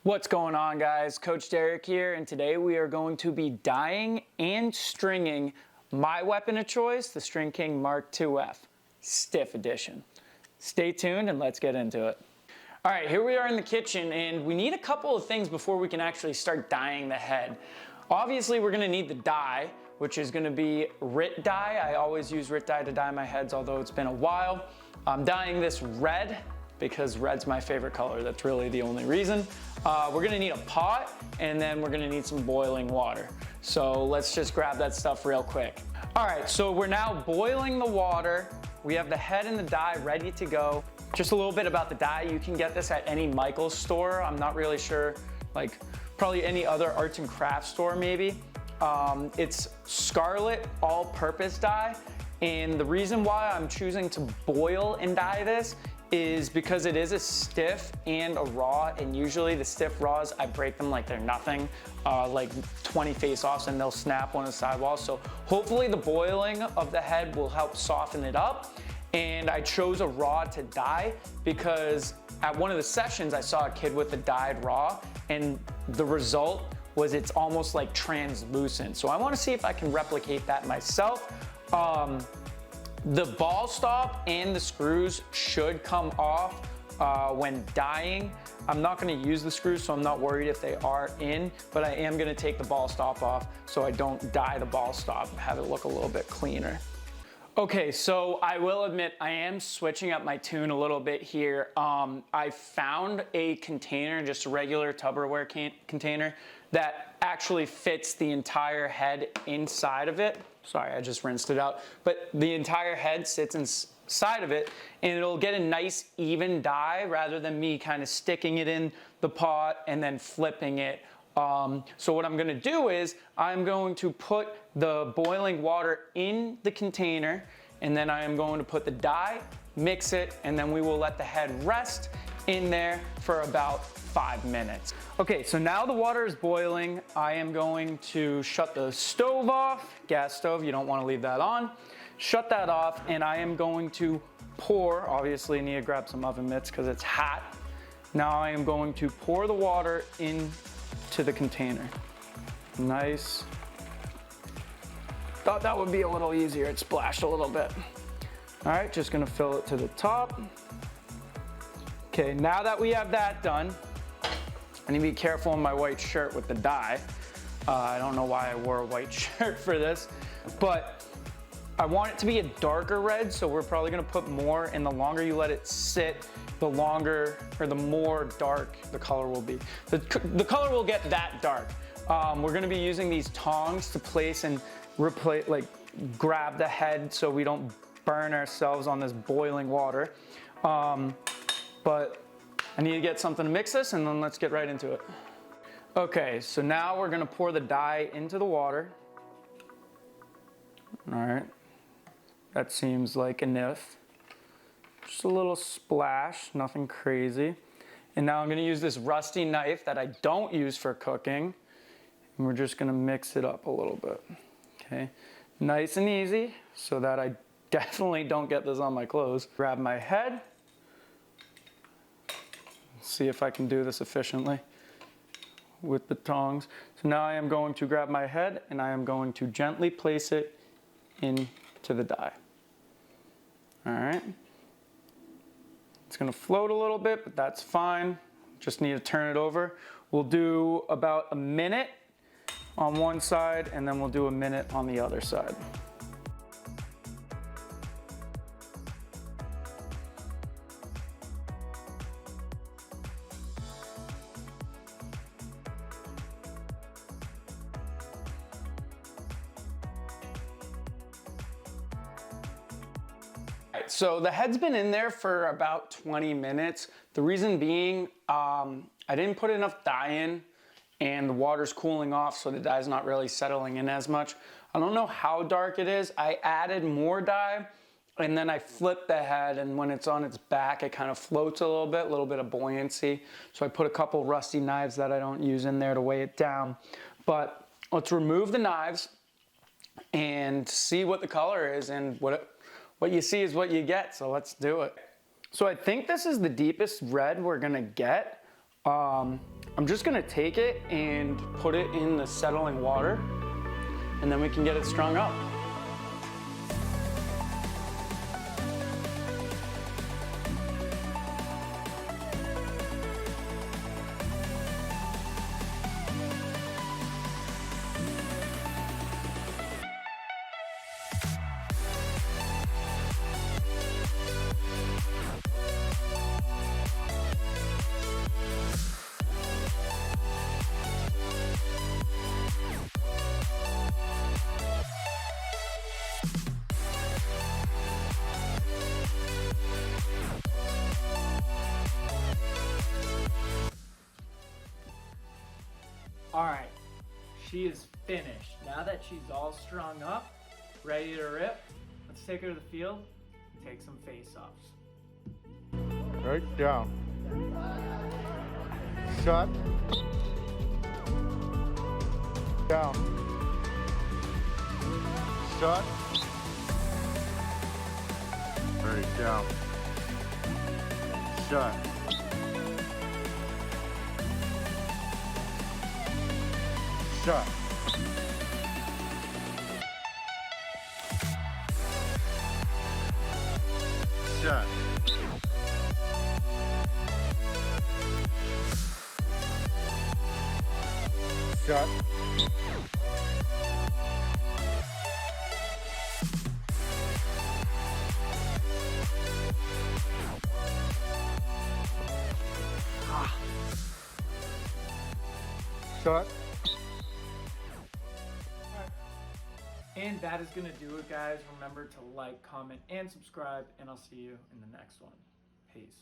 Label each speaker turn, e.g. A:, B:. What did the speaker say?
A: What's going on, guys? Coach Derek here, and today we are going to be dyeing and stringing my weapon of choice, the StringKing Mark IIF Stiff Edition. Stay tuned and let's get into it. All right, here we are in the kitchen, and we need a couple of things before we can actually start dyeing the head. Obviously, we're gonna need the dye, which is gonna be RIT dye. I always use RIT dye to dye my heads, although it's been a while. I'm dyeing this red because red's my favorite color. That's really the only reason. We're gonna need a pot, and then we're gonna need some boiling water. So let's just grab that stuff real quick. All right, so we're now boiling the water. We have the head and the dye ready to go. Just a little bit about the dye. You can get this at any Michael's store. I'm not really sure, like probably any other arts and crafts store maybe. It's Scarlet all-purpose dye. And the reason why I'm choosing to boil and dye this is because it is a stiff and a raw, and usually the stiff raws, I break them like they're nothing, like 20 face-offs and they'll snap on the sidewall. So hopefully the boiling of the head will help soften it up. And I chose a raw to dye because at one of the sessions I saw a kid with a dyed raw, and the result was it's almost like translucent. So I want to see if I can replicate that myself. The ball stop and the screws should come off when dyeing. I'm not going to use the screws, so I'm not worried if they are in, but I am going to take the ball stop off so I don't dye the ball stop and have it look a little bit cleaner. Okay, so I will admit I am switching up my tune a little bit here. I found a container, just a regular Tupperware container, that actually fits the entire head inside of it. Sorry, I just rinsed it out. But the entire head sits inside of it, and it'll get a nice even dye rather than me kind of sticking it in the pot and then flipping it. So what I'm gonna do is I'm going to put the boiling water in the container, and then I am going to put the dye, mix it, and then we will let the head rest in there for about 5 minutes. Okay, so now the water is boiling. I am going to shut the stove off, gas stove, you don't wanna leave that on. Shut that off, and I am going to pour, obviously I need to grab some oven mitts because it's hot. Now I am going to pour the water into the container. Nice. Thought that would be a little easier, it splashed a little bit. All right, just gonna fill it to the top. Okay, now that we have that done, I need to be careful in my white shirt with the dye. I don't know why I wore a white shirt for this, but I want it to be a darker red, so we're probably gonna put more, and the longer you let it sit, the longer, or the more dark the color will be. The color will get that dark. We're gonna be using these tongs to place and replace, like grab the head so we don't burn ourselves on this boiling water. But I need to get something to mix this, and then let's get right into it. Okay, so now we're gonna pour the dye into the water. All right, that seems like enough. Just a little splash, nothing crazy. And now I'm gonna use this rusty knife that I don't use for cooking, and we're just gonna mix it up a little bit, okay? Nice and easy, so that I definitely don't get this on my clothes. Grab my head. See if I can do this efficiently with the tongs. So now I am going to grab my head, and I am going to gently place it into the dye. All right. It's gonna float a little bit, but that's fine. Just need to turn it over. We'll do about a minute on one side, and then we'll do a minute on the other side. So the head's been in there for about 20 minutes. The reason being, I didn't put enough dye in, and the water's cooling off, so the dye's not really settling in as much. I don't know how dark it is. I added more dye, and then I flipped the head, and when it's on its back, it kind of floats a little bit of buoyancy. So I put a couple rusty knives that I don't use in there to weigh it down. But let's remove the knives and see what the color is, and what you see is what you get, so let's do it. So I think this is the deepest red we're gonna get. I'm just gonna take it and put it in the settling water, and then we can get it strung up. All right, she is finished. Now that she's all strung up, ready to rip, let's take her to the field and take some face-offs.
B: Right down. Shut. Down. Shut. Right down. Shut. Shut. Shut. Shut. Shut.
A: And that is gonna do it, guys. Remember to like, comment, and subscribe, and I'll see you in the next one. Peace.